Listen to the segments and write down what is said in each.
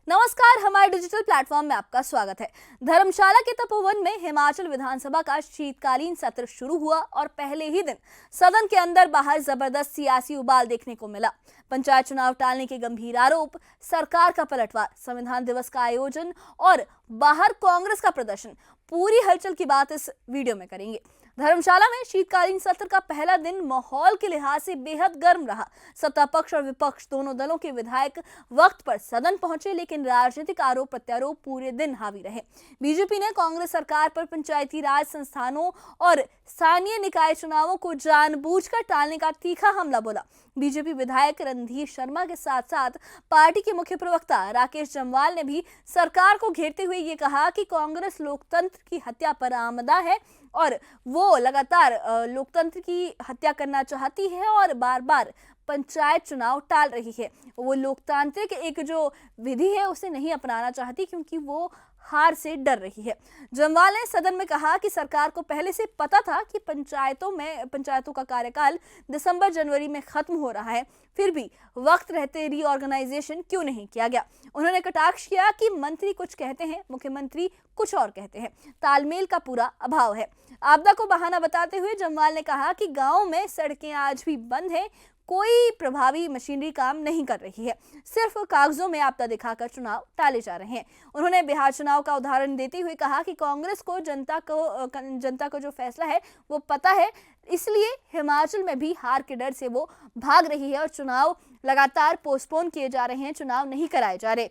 नमस्कार, हमारे digital platform में आपका स्वागत है। धर्मशाला के तपोवन में हिमाचल विधानसभा का शीतकालीन सत्र शुरू हुआ और पहले ही दिन सदन के अंदर बाहर जबरदस्त सियासी उबाल देखने को मिला। पंचायत चुनाव टालने के गंभीर आरोप, सरकार का पलटवार, संविधान दिवस का आयोजन और बाहर कांग्रेस का प्रदर्शन, पूरी हलचल की बात इस वीडियो में करेंगे। धर्मशाला में शीतकालीन सत्र का पहला दिन माहौल के लिहाज से बेहद गर्म रहा। सत्ता पक्ष और विपक्ष दोनों दलों के विधायक वक्त पर सदन पहुंचे, लेकिन राजनीतिक आरोप प्रत्यारोप पूरे दिन हावी रहे। बीजेपी ने कांग्रेस सरकार पर पंचायती राज संस्थानों और स्थानीय निकाय चुनावों को जानबूझकर टालने का तीखा हमला बोला। बीजेपी विधायक रणधीर शर्मा के साथ साथ पार्टी के मुख्य प्रवक्ता राकेश जम्वाल ने भी सरकार को घेरते हुए ये कहा कि कांग्रेस लोकतंत्र की हत्या पर आमदा है और वो लगातार लोकतंत्र की हत्या करना चाहती है और बार बार पंचायत चुनाव टाल रही है। वो लोकतांत्रिक एक जो विधि है उसे नहीं अपनाना चाहती क्योंकि वो हार से डर रही है। जम्वाल ने सदन में कहा कि सरकार को पहले से पता था कि पंचायतों का कार्यकाल दिसंबर जनवरी में खत्म हो रहा है, फिर भी वक्त रहते रीऑर्गेनाइजेशन क्यों नहीं किया गया। उन्होंने कटाक्ष किया कि मंत्री कुछ कहते हैं, मुख्यमंत्री कुछ और कहते हैं, तालमेल का पूरा अभाव है। आपदा को बहाना बताते हुए जम्वाल ने कहा कि गांव में सड़कें आज भी बंद हैं, कोई प्रभावी मशीनरी काम नहीं कर रही है, सिर्फ कागजों में आपदा दिखाकर चुनाव टाले जा रहे हैं। उन्होंने बिहार चुनाव का उदाहरण देते हुए कहा कि कांग्रेस को जनता को जो फैसला है वो पता है, इसलिए हिमाचल में भी हार के डर से वो भाग रही है और चुनाव लगातार पोस्टपोन किए जा रहे हैं, चुनाव नहीं कराए जा रहे।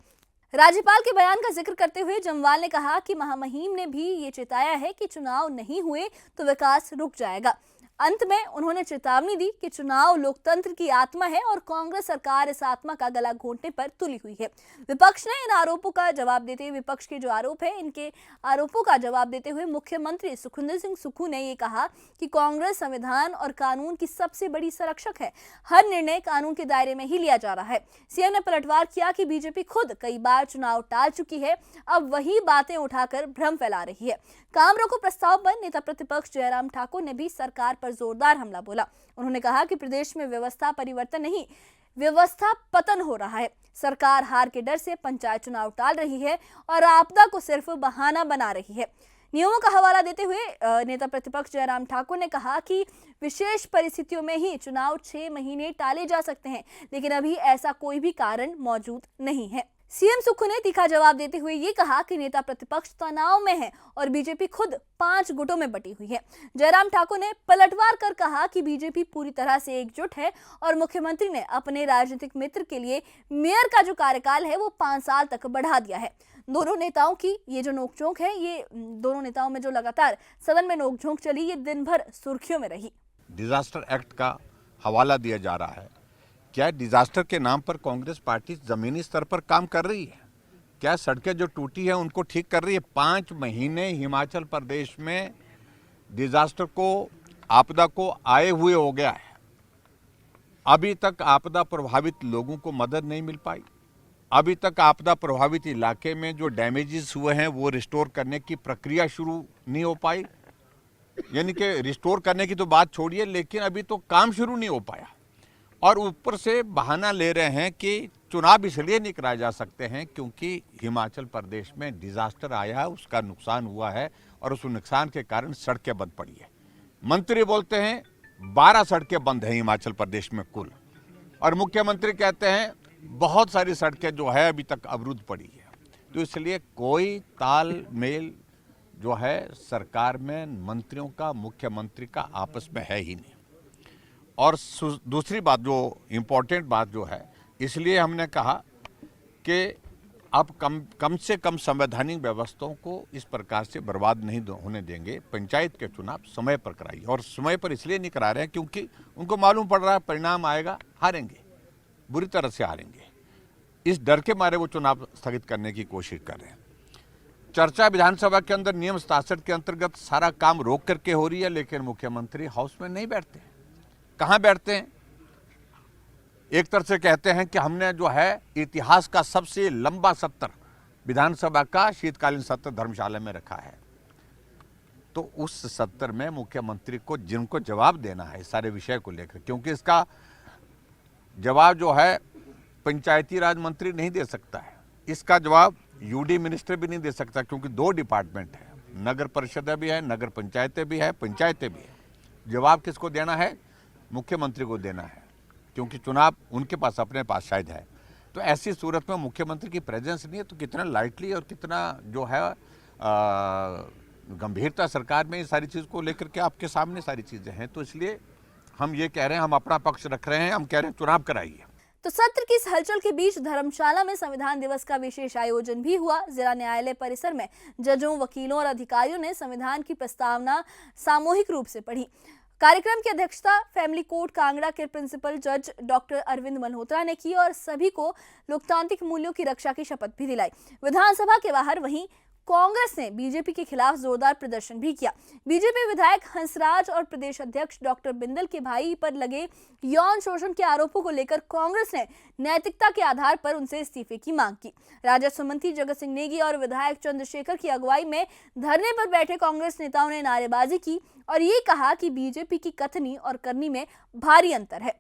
राज्यपाल के बयान का जिक्र करते हुए जम्वाल ने कहा कि महामहिम ने भी ये चेताया है कि चुनाव नहीं हुए तो विकास रुक जाएगा। अंत में उन्होंने चेतावनी दी कि चुनाव लोकतंत्र की आत्मा है और कांग्रेस सरकार इस आत्मा का गला घोंटने पर तुली हुई है। विपक्ष ने इन आरोपों का जवाब देते हुए विपक्ष के जो आरोप है इनके आरोपों का जवाब देते हुए मुख्यमंत्री सुखविंदर सिंह सुक्खू ने ये कहा कि कांग्रेस संविधान और कानून की सबसे बड़ी संरक्षक है, हर निर्णय कानून के दायरे में ही लिया जा रहा है। सीएम ने पलटवार किया कि बीजेपी खुद कई बार चुनाव टाल चुकी है, अब वही बातें उठाकर भ्रम फैला रही है। काम रोको प्रस्ताव पर नेता प्रतिपक्ष जयराम ठाकुर ने भी सरकार पर जोरदार हमला बोला। उन्होंने कहा कि प्रदेश में व्यवस्था परिवर्तन नहीं, व्यवस्था पतन हो रहा है। सरकार हार के डर से पंचायत चुनाव टाल रही है और आपदा को सिर्फ बहाना बना रही है। नियमों का हवाला देते हुए नेता प्रतिपक्ष जयराम ठाकुर ने कहा कि विशेष परिस्थितियों में ही चुनाव 6 महीने टाले जा सकते हैं, लेकिन अभी ऐसा कोई भी कारण मौजूद नहीं है। सीएम सुक्खू ने तीखा जवाब देते हुए ये कहा कि नेता प्रतिपक्ष तनाव में है और बीजेपी खुद 5 गुटों में बटी हुई है। जयराम ठाकुर ने पलटवार कर कहा कि बीजेपी पूरी तरह से एकजुट है और मुख्यमंत्री ने अपने राजनीतिक मित्र के लिए मेयर का जो कार्यकाल है वो 5 साल तक बढ़ा दिया है। दोनों नेताओं की ये जो नोकझोंक है, ये दोनों नेताओं में जो लगातार सदन में नोकझोंक चली, ये दिन भर सुर्खियों में रही। डिजास्टर एक्ट का हवाला दिया जा रहा है। क्या डिजास्टर के नाम पर कांग्रेस पार्टी जमीनी स्तर पर काम कर रही है? क्या सड़कें जो टूटी है उनको ठीक कर रही है? 5 महीने हिमाचल प्रदेश में डिजास्टर को, आपदा को आए हुए हो गया है, अभी तक आपदा प्रभावित लोगों को मदद नहीं मिल पाई। अभी तक आपदा प्रभावित इलाके में जो डैमेजेस हुए हैं वो रिस्टोर करने की प्रक्रिया शुरू नहीं हो पाई। यानी कि रिस्टोर करने की तो बात छोड़िए, लेकिन अभी तो काम शुरू नहीं हो पाया। और ऊपर से बहाना ले रहे हैं कि चुनाव इसलिए नहीं कराए जा सकते हैं क्योंकि हिमाचल प्रदेश में डिजास्टर आया है, उसका नुकसान हुआ है और उस नुकसान के कारण सड़कें बंद पड़ी है। मंत्री बोलते हैं 12 सड़कें बंद हैं हिमाचल प्रदेश में कुल, और मुख्यमंत्री कहते हैं बहुत सारी सड़कें जो है अभी तक अवरुद्ध पड़ी है। तो इसलिए कोई तालमेल जो है सरकार में मंत्रियों का, मुख्यमंत्री का आपस में है ही नहीं। और दूसरी बात, जो इम्पोर्टेंट बात जो है, इसलिए हमने कहा कि अब कम से कम संवैधानिक व्यवस्थाओं को इस प्रकार से बर्बाद नहीं होने देंगे। पंचायत के चुनाव समय पर कराइए, और समय पर इसलिए नहीं करा रहे हैं क्योंकि उनको मालूम पड़ रहा है परिणाम आएगा, हारेंगे, बुरी तरह से हारेंगे। इस डर के मारे वो चुनाव स्थगित करने की कोशिश कर रहे हैं। चर्चा विधानसभा के अंदर नियम 67 के अंतर्गत सारा काम रोक करके हो रही है, लेकिन मुख्यमंत्री हाउस में नहीं बैठते। कहाँ बैठते हैं? एक तरफ से कहते हैं कि हमने जो है इतिहास का सबसे लंबा सत्र विधानसभा का शीतकालीन सत्र धर्मशाला में रखा है, तो उस सत्र में मुख्यमंत्री को जिनको जवाब देना है सारे विषय को लेकर, क्योंकि इसका जवाब जो है पंचायती राज मंत्री नहीं दे सकता है, इसका जवाब यूडी मिनिस्टर भी नहीं दे सकता, क्योंकि दो डिपार्टमेंट है, नगर परिषदें भी है, नगर पंचायतें भी है, पंचायतें भी है। जवाब किसको देना है? मुख्यमंत्री को देना है, क्योंकि चुनाव उनके पास, अपने पास शायद है। तो ऐसी सूरत में मुख्यमंत्री की प्रेजेंस नहीं है, तो कितना लाइटली और कितना जो है गंभीरता सरकार में इस सारी चीज़ को लेकर के आपके सामने सारी चीज़ें हैं। तो इसलिए हम ये कह रहे हैं, हम अपना पक्ष रख रहे हैं, हम कह रहे हैं चुनाव कराइए। तो सत्र की इस हलचल के बीच धर्मशाला में संविधान दिवस का विशेष आयोजन भी हुआ। जिला न्यायालय परिसर में जजों, वकीलों और अधिकारियों ने संविधान की प्रस्तावना सामूहिक रूप से पढ़ी। कार्यक्रम की अध्यक्षता फैमिली कोर्ट कांगड़ा के प्रिंसिपल जज डॉक्टर अरविंद मल्होत्रा ने की और सभी को लोकतांत्रिक मूल्यों की रक्षा की शपथ भी दिलाई। विधानसभा के बाहर वहीं कांग्रेस ने बीजेपी के खिलाफ जोरदार प्रदर्शन भी किया। बीजेपी विधायक हंसराज और प्रदेश अध्यक्ष डॉक्टर बिंदल के भाई पर लगे यौन शोषण के आरोपों को लेकर कांग्रेस ने नैतिकता के आधार पर उनसे इस्तीफे की मांग की। राजस्व मंत्री जगत सिंह नेगी और विधायक चंद्रशेखर की अगुवाई में धरने पर बैठे कांग्रेस नेताओं ने नारेबाजी की और ये कहा कि बीजेपी की कथनी और करनी में भारी अंतर है।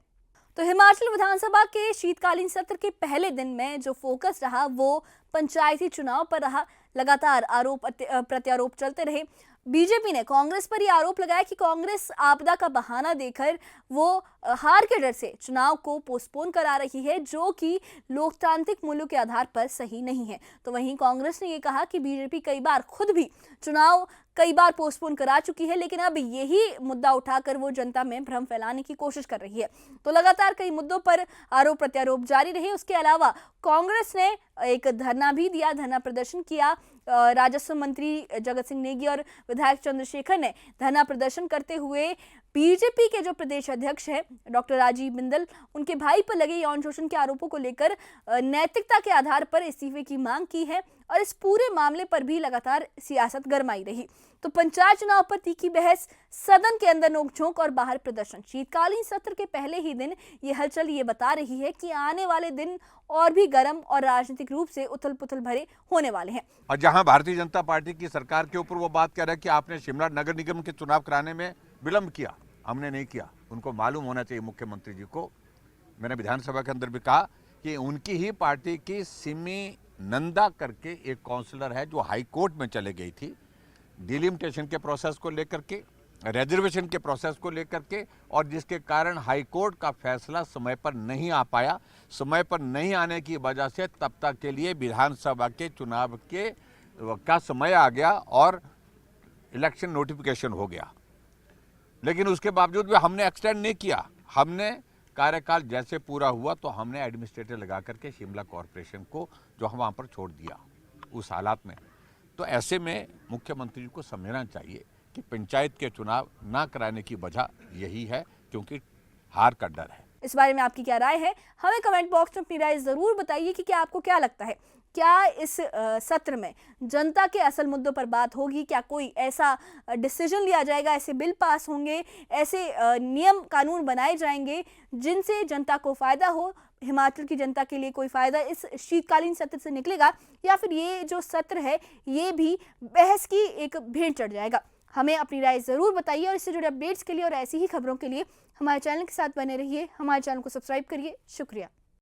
तो हिमाचल विधानसभा के शीतकालीन सत्र के पहले दिन में जो फोकस रहा वो पंचायती चुनाव पर रहा। लगातार आरोप प्रत्यारोप चलते रहे। बीजेपी ने कांग्रेस पर यह आरोप लगाया कि कांग्रेस आपदा का बहाना देकर वो हार के डर से चुनाव को पोस्टपोन करा रही है, जो कि लोकतांत्रिक मूल्यों के आधार पर सही नहीं है। तो वहीं कांग्रेस ने ये कहा कि बीजेपी कई बार खुद भी चुनाव कई बार पोस्टपोन करा चुकी है, लेकिन अब यही मुद्दा उठाकर वो जनता में भ्रम फैलाने की कोशिश कर रही है। तो लगातार कई मुद्दों पर आरोप प्रत्यारोप जारी रहे। उसके अलावा कांग्रेस ने एक धरना भी दिया, धरना प्रदर्शन किया। राजस्व मंत्री जगत सिंह नेगी और विधायक चंद्रशेखर ने धरना प्रदर्शन करते हुए बीजेपी के जो प्रदेश अध्यक्ष है डॉक्टर राजीव बिंदल, उनके भाई पर लगे यौन शोषण के आरोपों को लेकर नैतिकता के आधार पर इस्तीफे की मांग की है और इस पूरे मामले पर भी लगातार सियासत गरमाई रही। तो पंचायत चुनाव पर तीखी बहस, सदन के अंदर नोकझोंक और बाहर प्रदर्शन। शीतकालीन सत्र के पहले ही दिन ये हलचल ये बता रही है कि आने वाले दिन और भी गर्म और राजनीतिक रूप से उथल पुथल भरे होने वाले हैं। और जहां भारतीय जनता पार्टी की सरकार के ऊपर वो बात कह रहा है कि आपने शिमला नगर निगम के चुनाव कराने में विलंब किया, हमने नहीं किया। उनको मालूम होना चाहिए मुख्यमंत्री जी को। मैंने विधानसभा के अंदर भी कहा कि उनकी ही पार्टी की सिमी नंदा करके एक काउंसलर है जो हाई कोर्ट में चले गई थी डिलिमिटेशन के प्रोसेस को लेकर के, रिजर्वेशन के प्रोसेस को लेकर के, और जिसके कारण हाई कोर्ट का फैसला समय पर नहीं आ पाया। समय पर नहीं आने की वजह से तब तक के लिए विधानसभा के चुनाव का समय आ गया और इलेक्शन नोटिफिकेशन हो गया। लेकिन उसके बावजूद भी हमने एक्सटेंड नहीं किया। हमने कार्यकाल जैसे पूरा हुआ तो हमने एडमिनिस्ट्रेटर लगा करके शिमला कॉरपोरेशन को जो हम वहाँ पर छोड़ दिया उस हालात में। तो ऐसे में मुख्यमंत्री जी को समझना चाहिए कि पंचायत के चुनाव ना कराने की वजह यही है, क्योंकि हार का डर है। इस बारे में आपकी क्या राय है? हमें कमेंट बॉक्स में अपनी राय जरूर बताइए कि क्या आपको क्या लगता है, क्या इस सत्र में जनता के असल मुद्दों पर बात होगी? क्या कोई ऐसा डिसीजन लिया जाएगा, ऐसे बिल पास होंगे, ऐसे नियम कानून बनाए जाएंगे जिनसे जनता को फायदा हो, हिमाचल की जनता के लिए कोई फायदा इस शीतकालीन सत्र से निकलेगा, या फिर ये जो सत्र है ये भी बहस की एक भेंट चढ़ जाएगा? हमें अपनी राय जरूर बताइए और इससे जुड़े अपडेट्स के लिए और ऐसी ही खबरों के लिए हमारे चैनल के साथ बने रहिए। हमारे चैनल को सब्सक्राइब करिए। शुक्रिया।